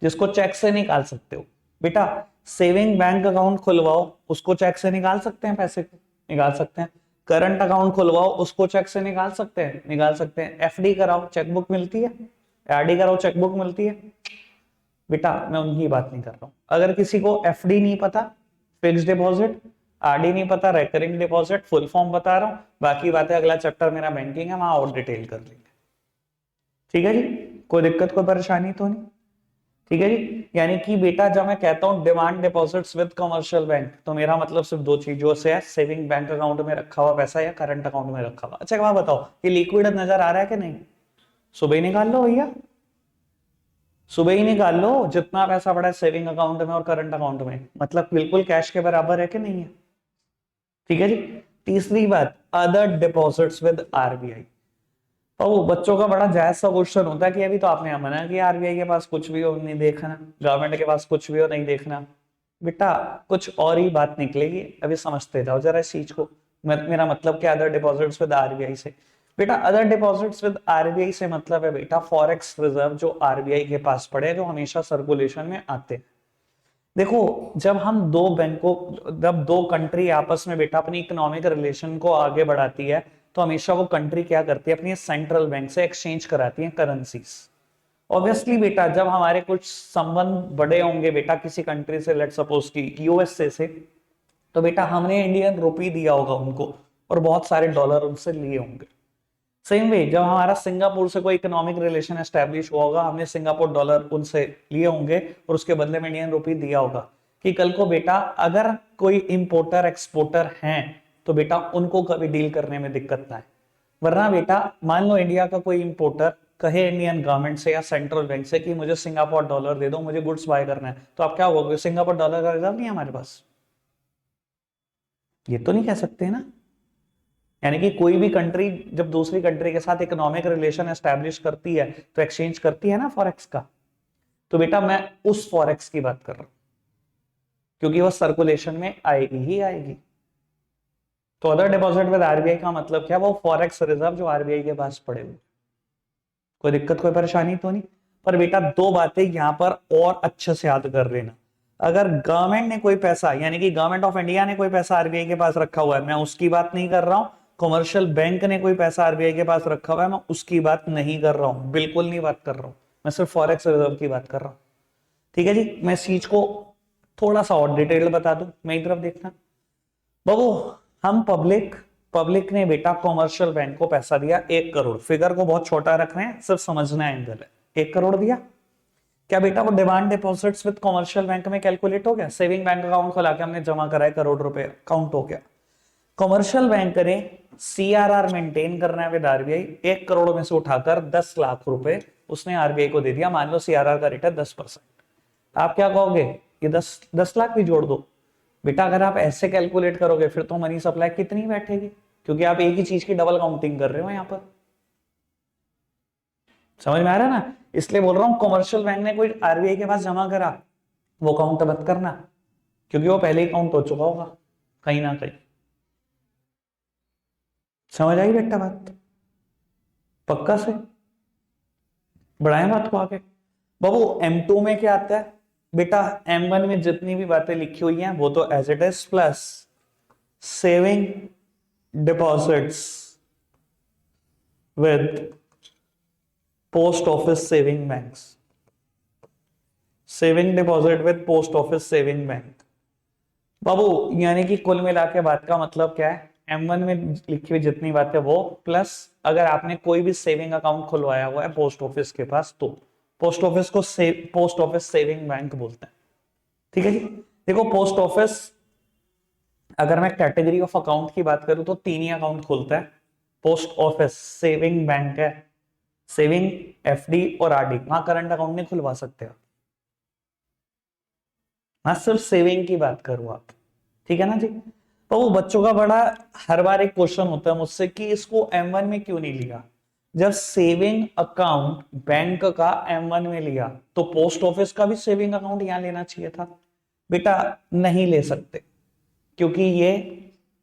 जिसको चेक से निकाल सकते हो बेटा, सेविंग बैंक अकाउंट खुलवाओ, उसको चेक से निकाल सकते हैं, पैसे निकाल सकते हैं। करंट अकाउंट खुलवाओ, उसको चेक से निकाल सकते हैं, निकाल सकते हैं। एफडी कराओ, चेकबुक मिलती है। आरडी कराओ, चेकबुक मिलती है। बेटा मैं उनकी बात नहीं कर रहा हूं। अगर किसी को एफडी नहीं पता, फिक्स डिपॉजिट, आरडी नहीं पता, रेकरिंग डिपॉजिट, फुल फॉर्म बता रहा हूं, बाकी बातें अगला चैप्टर मेरा बैंकिंग है, वहां और डिटेल कर लेंगे। ठीक है जी, कोई दिक्कत कोई परेशानी तो नहीं। ठीक है जी, यानी कि बेटा जब मैं कहता हूं demand deposits with commercial bank, तो मेरा मतलब सिर्फ दो चीजों से है, सेविंग बैंक अकाउंट में रखा हुआ पैसा या करंट अकाउंट में रखा हुआ। अच्छा एक बात बताओ, ये लिक्विड नजर आ रहा है कि नहीं? सुबह ही निकाल लो भैया, सुबह ही निकाल लो जितना पैसा पड़ा है सेविंग अकाउंट में और करंट अकाउंट में, मतलब बिल्कुल कैश के बराबर है कि नहीं है? ठीक है जी। तीसरी बात, अदर डिपॉजिट्स विद आरबीआई। तो बच्चों का बड़ा जायज सा क्वेश्चन होता है कि अभी तो आपने मना किया आरबीआई के पास कुछ भी हो नहीं देखना, गवर्नमेंट के पास कुछ भी हो नहीं देखना। बेटा कुछ और ही बात निकलेगी, अभी समझते जाओ जरा इस चीज को। मेरा मतलब क्या, अदर डिपॉजिट्स विद आरबीआई से? बेटा अदर डिपॉजिट्स विद आरबीआई से मतलब है बेटा फॉरेक्स रिजर्व जो आरबीआई के पास पड़े, जो हमेशा सर्कुलेशन में आते हैं। देखो जब हम दो बैंकों, जब दो कंट्री आपस में बेटा अपनी इकोनॉमिक रिलेशन को आगे बढ़ाती है, तो हमेशा वो कंट्री क्या करती है, अपनी सेंट्रल बैंक से एक्सचेंज कराती है करेंसीज। ऑब्वियसली बेटा जब हमारे कुछ संबंध बड़े होंगे बेटा किसी कंट्री से, लेट सपोज की यूएसए से, तो बेटा हमने इंडियन रुपी दिया होगा उनको और बहुत सारे डॉलर उनसे लिए होंगे। सेम वे जब हमारा सिंगापुर से कोई इकोनॉमिक रिलेशन एस्टेब्लिश हुआ होगा, हमने सिंगापुर डॉलर उनसे लिए होंगे और उसके बदले में इंडियन रुपी दिया होगा। कि कल को बेटा अगर कोई इंपोर्टर एक्सपोर्टर हैं तो बेटा उनको कभी डील करने में दिक्कत ना है। वरना बेटा मान लो इंडिया का कोई इंपोर्टर कहे इंडियन गवर्नमेंट से या सेंट्रल बैंक से कि मुझे सिंगापुर डॉलर दे दो, मुझे गुड्स बाय करना है, तो आप क्या होगे, सिंगापुर डॉलर का रिजर्व नहीं है हमारे पास? ये तो नहीं कह सकते ना। यानी कि कोई भी कंट्री जब दूसरी कंट्री के साथ इकोनॉमिक रिलेशन एस्टेब्लिश करती है तो एक्सचेंज करती है ना फॉरेक्स का। तो बेटा मैं उस फॉरेक्स की बात कर रहा हूं, क्योंकि वो सर्कुलेशन में आएगी ही आएगी। तो अदर डिपॉजिट विद आरबीआई का मतलब क्या, वो फॉरेक्स रिजर्व जो आरबीआई के पास पड़े हुए। कोई दिक्कत कोई परेशानी तो नहीं। पर बेटा दो बातें यहां पर और अच्छे से याद कर लेना। अगर गवर्नमेंट ने कोई पैसा, यानी कि गवर्नमेंट ऑफ इंडिया ने कोई पैसा आरबीआई के पास रखा हुआ है, मैं उसकी बात नहीं कर रहा हूं। कमर्शियल बैंक ने कोई पैसा आरबीआई के पास रखा हुआ है, मैं उसकी बात नहीं कर रहा हूं, बिल्कुल नहीं बात कर रहा हूं। मैं सिर्फ फॉरेक्स रिजर्व की बात कर रहा हूं। ठीक है जी, मैं इस चीज को थोड़ा सा और डिटेल बता दूं, मेरी तरफ देखना बाबू। हम पब्लिक ने बेटा कॉमर्शियल बैंक को पैसा दिया 1 करोड़, फिगर को बहुत छोटा रख रहे हैं, सिर्फ समझना है एंगल है। 1 करोड़ दिया, क्या बेटा वो demand deposits with commercial bank में कैलकुलेट हो गया? सेविंग बैंक अकाउंट खोला के हमने जमा कराए, करोड़ रुपए काउंट हो गया। कॉमर्शियल बैंक ने सीआरआर मेंटेन करना है विद आरबीआई, 1 करोड़ में से उठाकर 10 लाख रुपए उसने आरबीआई को दे दिया। मान लो सीआरआर का रेट है 10%, आप क्या कहोगे, ये 10 लाख भी जोड़ दो। बेटा अगर आप ऐसे कैलकुलेट करोगे फिर तो मनी सप्लाई कितनी बैठेगी, क्योंकि आप एक ही चीज की डबल काउंटिंग कर रहे हो यहां पर। समझ में आ रहा है ना? इसलिए बोल रहा हूं कॉमर्शियल बैंक ने कोई आरबीआई के पास जमा करा, वो काउंट मत करना, क्योंकि वो पहले ही काउंट हो चुका होगा कहीं ना कहीं। समझ आई बेटा बात? पक्का से बढ़ाएं बात को आगे। बाबू M2 में क्या आता है बेटा? M1 में जितनी भी बातें लिखी हुई हैं वो तो as it is, plus saving deposits with post office saving banks, saving deposit with post office saving bank. बाबू यानी कि कुल मिला के बात का मतलब क्या है, M1 में लिखी हुई जितनी बातें वो, प्लस अगर आपने कोई भी सेविंग अकाउंट खुलवाया हुआ है पोस्ट ऑफिस के पास, तो पोस्ट ऑफिस को पोस्ट ऑफिस सेविंग बैंक बोलते हैं। ठीक है जी। देखो पोस्ट ऑफिस, अगर मैं कैटेगरी ऑफ अकाउंट की बात करूं तो 3 ही अकाउंट खोलता है पोस्ट ऑफिस, सेविंग बैंक है, सेविंग, एफडी और आरडी, वहां करंट अकाउंट नहीं खुलवा सकते आप। मैं सिर्फ सेविंग की बात करूं आप, ठीक है ना जी। तो वो बच्चों का बड़ा हर बार एक क्वेश्चन होता है मुझसे कि इसको M1 में क्यों नहीं लिया? जब सेविंग अकाउंट बैंक का M1 में लिया तो पोस्ट ऑफिस का भी सेविंग अकाउंट यहां लेना चाहिए था। बेटा नहीं ले सकते, क्योंकि ये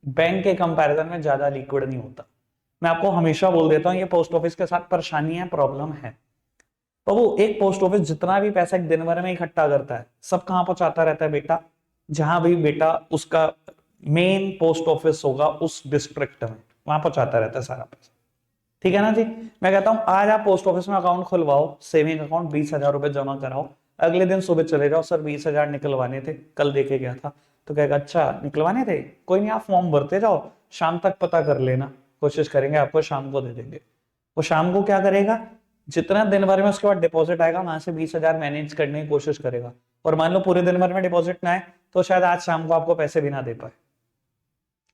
बैंक के कंपैरिजन में ज्यादा लिक्विड नहीं होता। मैं आपको हमेशा बोल देता हूं ये पोस्ट ऑफिस के साथ परेशानी है, प्रॉब्लम है। तो वो एक पोस्ट ऑफिस जितना भी पैसा एक दिन भर में इकट्ठा करता है, सब कहां पहुंचाता रहता है बेटा? जहां भी बेटा उसका मेन पोस्ट ऑफिस होगा उस डिस्ट्रिक्ट में, वहां पहुंचाता रहता है सारा पैसा। ठीक है ना जी। मैं कहता हूं आज आप पोस्ट ऑफिस में अकाउंट खुलवाओ, सेविंग अकाउंट 20,000 रुपए जमा कराओ, अगले दिन सुबह चले जाओ, सर 20,000 निकलवाने थे, कल देके गया था। तो कहेगा अच्छा निकलवाने थे, कोई नहीं आप फॉर्म भरते जाओ, शाम तक पता कर लेना, कोशिश करेंगे आपको शाम को दे देंगे। वो शाम को क्या करेगा, जितना दिन भर में उसके बाद डिपॉजिट आएगा वहां से 20,000 मैनेज करने की कोशिश करेगा। और मान लो पूरे दिन भर में डिपॉजिट ना आए तो शायद आज शाम को आपको पैसे भी ना दे पाए,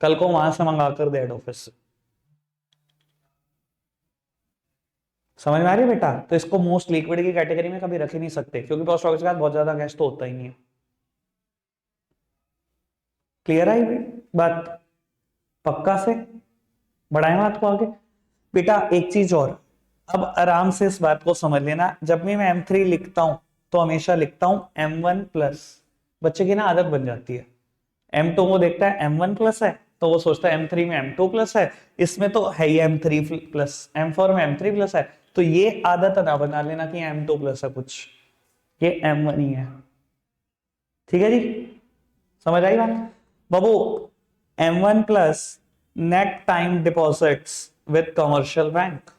कल को वहां से मंगा कर दे हेड ऑफिस से। समझ में आ रही है बेटा? तो इसको मोस्ट लिक्विड की कैटेगरी में कभी रख ही नहीं सकते, क्योंकि पोस्ट ऑफिस के बाद बहुत ज्यादा कैश तो होता ही नहीं है। क्लियर आई बात? पक्का से बढ़ाएं बात को आगे। बेटा एक चीज और, अब आराम से इस बात को समझ लेना, जब भी मैं M3 लिखता हूं तो हमेशा लिखता हूं M1 प्लस। बच्चे की ना आदत बन जाती है, M2 वो देखता है M1 प्लस है तो वो सोचता है M3 में M2 प्लस है, इसमें तो है ही M3 प्लस, M4 में M3 प्लस है। तो ये आदत ना बना लेना कि M2 प्लस है कुछ, ये M1 ही है। ठीक है जी, समझ आई बात? बाबू M1 plus net time deposits with commercial bank.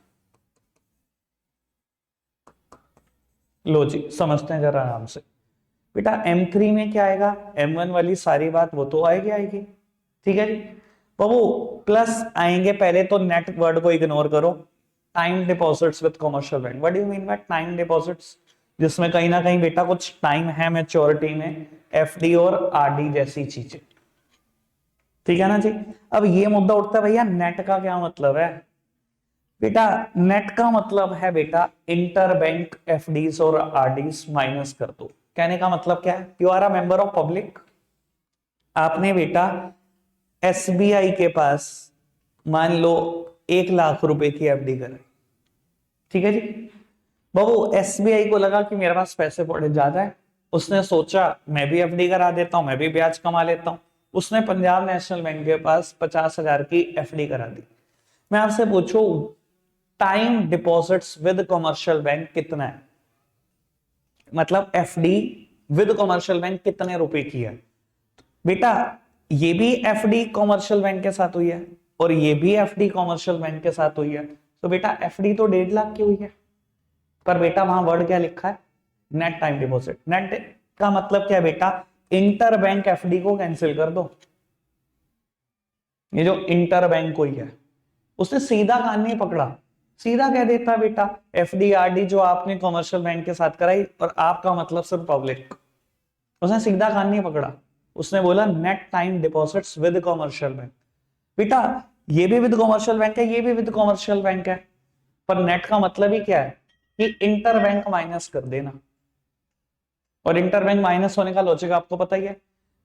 लो जी समझते हैं जरा आराम से। बेटा M3 में क्या आएगा, M1 वाली सारी बात वो तो आएगी आएगी, ठीक है जी। बाबू प्लस आएंगे, पहले तो नेट वर्ड को इग्नोर करो, time deposits with commercial bank. What do you mean by time deposits? जिसमें कहीं ना कहीं बेटा कुछ टाइम है मैच्योरिटी में, FD और RD जैसी चीजें, ठीक है ना जी। अब ये मुद्दा उठता है भैया नेट का क्या मतलब है? बेटा नेट का मतलब है बेटा इंटर बैंक FDs और RDs माइनस कर दो। कहने का मतलब क्या है, you are a member of public, आपने बेटा SBI के पास मान लो 1 लाख रुपए की FD कराई, ठीक है जी। बाबू SBI को लगा कि मेरे पास पैसे बड़े ज्यादा है, उसने सोचा मैं भी FD करा देता हूं, मैं भी ब्याज कमा लेता हूं। उसने पंजाब नेशनल बैंक के पास 50,000 की FD करा दी। मैं आपसे पूछूं time deposits with commercial bank कितना है, मतलब FD विद कमर्शियल बैंक कितने रुपए की है? बेटा ये भी FD कमर्शियल बैंक के साथ हुई है और ये भी FD कमर्शियल बैंक के साथ हुई है, तो बेटा FD तो 1.5 लाख की हुई है। पर बेटा वहां वर्ड क्या लिखा है, नेट टाइम डिपॉजिट। नेट का मतलब क्या है बेटा, इंटर बैंक FD को कैंसिल कर दो। ये जो इंटर बैंक हुई है उसने सीधा कान नहीं पकड़ा, सीधा कह देता बेटा FD RD जो आपने कमर्शियल बैंक के साथ कराई और आपका मतलब सिर्फ पब्लिक। उसने सीधा कान नहीं पकड़ा, उसने बोला net time deposits with commercial bank. बेटा ये भी विद कमर्शियल बैंक है, ये भी विद कमर्शियल बैंक है, पर नेट का मतलब ही क्या है कि इंटर बैंक माइनस कर देना। और इंटर बैंक माइनस होने का लॉजिक आपको पता ही है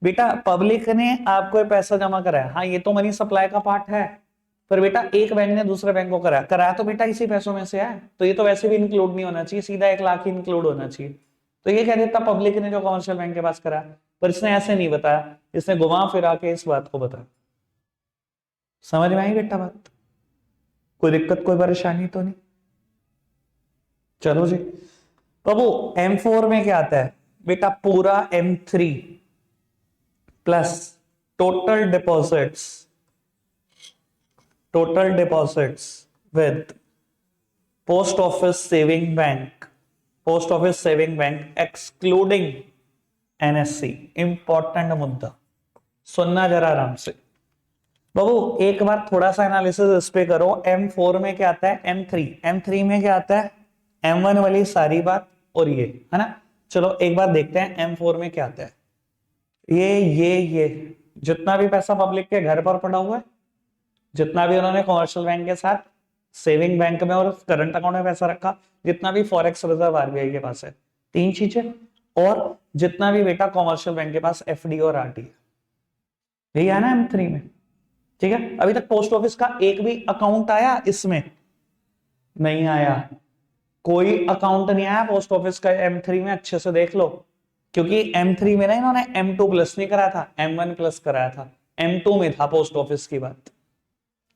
बेटा, पब्लिक ने आपको पैसा जमा कराया, हाँ ये तो मनी सप्लाई का पार्ट है, पर बेटा एक बैंक ने दूसरे बैंक को कराया, कराया तो बेटा इसी पैसों में से है, तो ये तो वैसे भी इंक्लूड नहीं होना चाहिए, सीधा 1 लाख ही इंक्लूड होना चाहिए। तो ये कह देता पब्लिक ने जो कमर्शियल बैंक के पास कराया, पर इसने ऐसे नहीं बताया, इसने घुमा फिरा के इस बात को बताया। समझ में आई बेटा बात? कोई दिक्कत कोई परेशानी तो नहीं? चलो जी। बाबू M4 में क्या आता है बेटा, पूरा M3 plus total deposits with post office saving bank excluding NSC। Important मुद्दा, सुनना जरा आराम से। बाबू एक बार थोड़ा सा एनालिसिस इस पे करो, M4 में क्या आता है, M3 में क्या आता है, M1 वाली सारी बात और ये है ना। चलो एक बार देखते हैं M4 में क्या आता है। ये जितना भी पैसा पब्लिक के घर पर पड़ा हुआ है, जितना भी उन्होंने कमर्शियल बैंक के साथ सेविंग बैंक में और करंट अकाउंट में पैसा रखा, जितना भी फॉरेक्स रिजर्व RBI के पास है, 3 चीजें, और जितना भी बेटा कमर्शियल बैंक के पास FD और RD है, यही है ना M3 में। ठीक है, अभी तक पोस्ट ऑफिस का एक भी अकाउंट आया इसमें? नहीं आया, कोई अकाउंट नहीं आया पोस्ट ऑफिस का M3 में, अच्छे से देख लो। क्योंकि M3 में ना इन्होंने M2 प्लस नहीं कराया था, M1 प्लस कराया था, M2 में था पोस्ट ऑफिस की बात,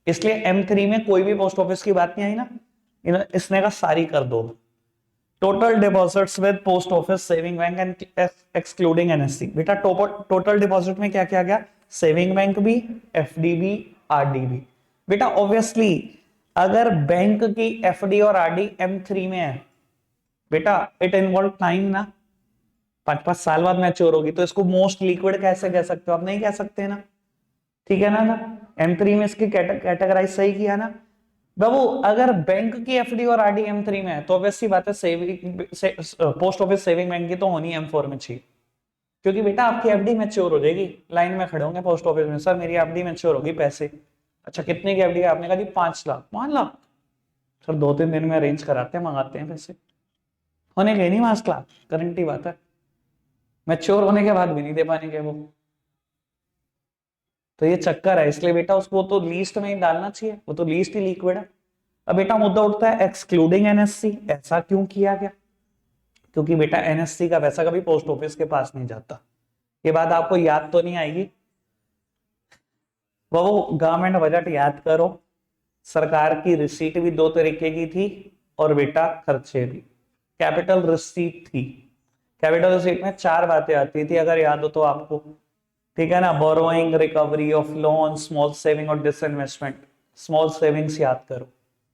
इसलिए M3 में कोई भी पोस्ट ऑफिस की बात नहीं आई ना, इसने का सारी कर दो। Total deposits with post office saving bank and excluding NSC। बेटा टोटल डिपॉजिट में क्या क्या गया, सेविंग बैंक भी, FD भी, RD भी। बेटा ऑब्वियसली अगर बैंक की FD और RD M3 में है बेटा, इट इन्वॉल्व टाइम ना, 5 5 साल बाद मैच्योर होगी, तो इसको मोस्ट लिक्विड कैसे कह सकते हो आप? नहीं कह सकते ना, ठीक है ना। M3 में इसकी कैटेगराइज सही किया ना बाबू। अगर बैंक की एफडी और आरडी M3 में है तो ऑब्वियस सी बात है saving post office saving bank की तो होनी M4 में चाहिए, क्योंकि बेटा आपकी एफडी मैच्योर हो जाएगी, लाइन में खड़े होंगे पोस्ट ऑफिस में, सर मेरी एफडी मैच्योर होगी पैसे। अच्छा कितने की एफडी है? आपने कहा जी 5 लाख। 5 लाख सर 2 3 दिन में अरेंज कराते हैं, मंगाते हैं पैसे, होने गए नहीं 5 लाख, गारंटी बात है, मैच्योर होने के बाद भी नहीं दे पाएंगे वो। तो ये चक्कर है, इसलिए बेटा उसको तो लीस्ट में ही डालना चाहिए, वो तो लीस्ट ही लिक्विड है। अब बेटा मुद्दा उठता है एक्सक्लूडिंग एनएससी, ऐसा क्यों किया गया? क्योंकि बेटा एनएससी का पैसा कभी पोस्ट ऑफिस के पास नहीं जाता। ये बात आपको याद तो नहीं आएगी, वो गवर्नमेंट बजट याद करो, सरकार की रिसीट भी 2 तरीके की थी और बेटा खर्चे भी। कैपिटल रिसीट थी, कैपिटल रिसीट में 4 बातें आती थी अगर याद हो तो आपको, ठीक है ना। Borrowing, recovery of loan, small saving और डिसइन्वेस्टमेंट। स्मॉल सेविंग्स याद करो,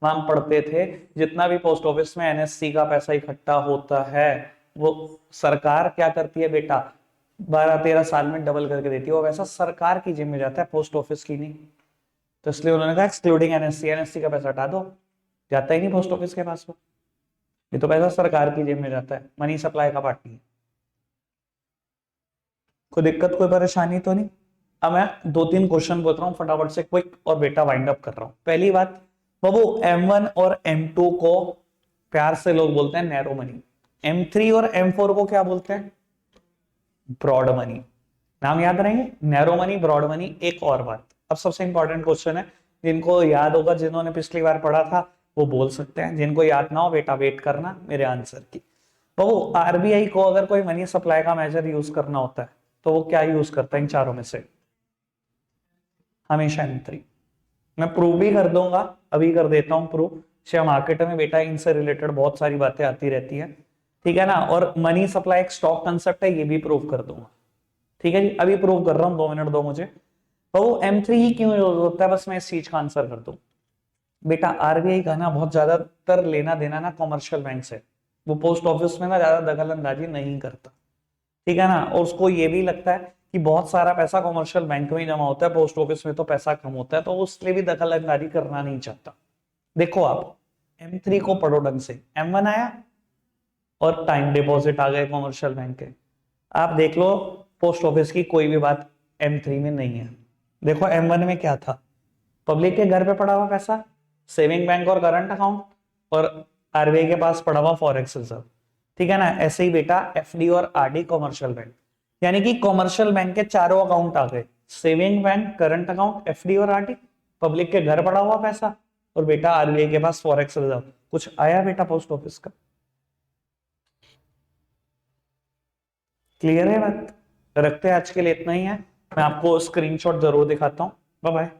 वहां हम पढ़ते थे जितना भी पोस्ट ऑफिस में एनएससी का पैसा इकट्ठा होता है वो सरकार क्या करती है बेटा, 12 13 साल में डबल करके देती है, वो वैसा सरकार की जेब में जाता है, पोस्ट ऑफिस की नहीं। तो इसलिए उन्होंने कहा एक्सक्लूडिंग एनएससी, एनएससी का पैसा हटा दो, जाता ही नहीं पोस्ट ऑफिस के पास वो, ये तो पैसा सरकार की जेब में जाता है, मनी सप्लाई का पार्ट नहीं। कोई दिक्कत कोई परेशानी तो नहीं? अब मैं 2 3 क्वेश्चन पूछ रहा हूँ फटाफट से क्विक, और बेटा वाइंड अप कर रहा हूँ। पहली बात, बाबू M1 और M2 को प्यार से लोग बोलते हैं नैरो मनी, M3 और M4 को क्या बोलते हैं? Broad money. नाम याद रहेंगे, नैरो मनी, ब्रॉड मनी। एक और बात, अब सबसे इंपॉर्टेंट क्वेश्चन है, जिनको याद होगा, जिन्होंने पिछली बार पढ़ा था वो बोल सकते हैं, जिनको याद ना हो बेटा वेट करना मेरे आंसर की। तो आरबीआई को अगर कोई मनी सप्लाई का मेजर यूज करना होता है तो वो क्या यूज करता है इन चारों में से? हमेशा M3। मैं प्रूव भी कर दूंगा, अभी कर देता हूं प्रूव। शेयर मार्केट में बेटा इनसे रिलेटेड बहुत सारी बातें आती रहती है, ठीक है ना। और मनी सप्लाई एक स्टॉक कंसेप्ट है, ये भी प्रूव कर दूंगा, ठीक है जी। अभी प्रूव कर रहा हूं, 2 मिनट दो मुझे। तो M3 ही क्यों यूज होता है, बस मैं इस चीज का आंसर कर दूं। बेटा आरबीआई का ना बहुत ज्यादातर लेना देना ना कॉमर्शियल बैंक से, वो पोस्ट ऑफिस में ना ज्यादा दखल अंदाजी नहीं करता, ठीक है ना। और उसको ये भी लगता है कि बहुत सारा पैसा कॉमर्शियल बैंक में जमा होता है, पोस्ट ऑफिस में तो पैसा कम होता है, तो वो उसके लिए भी दखल अंदाजी करना नहीं चाहता। देखो आप M3 को पढ़ो ढंग से, M1 आया और टाइम डिपॉजिट आ गए कॉमर्शियल बैंक के। आप देख लो पोस्ट ऑफिस की कोई भी बात M3 में नहीं है। देखो M1 में क्या था, पब्लिक के घर पे पड़ा हुआ पैसा, सेविंग बैंक और करंट अकाउंट, और आरबीआई के पास पड़ा हुआ फॉरेक्स रिजर्व, ठीक है ना। ऐसे ही बेटा एफडी और आरडी कॉमर्शियल बैंक, यानी कि कॉमर्शियल बैंक के चारों अकाउंट आ गए, saving bank, current account, FD और आरडी, पब्लिक के घर पड़ा हुआ पैसा, और बेटा आरबीआई के पास फॉरेक्स रिजर्व। कुछ आया बेटा पोस्ट ऑफिस का? क्लियर है बात? रखते हैं आज के लिए इतना ही है, मैं आपको स्क्रीनशॉट जरूर दिखाता हूं। Bye bye.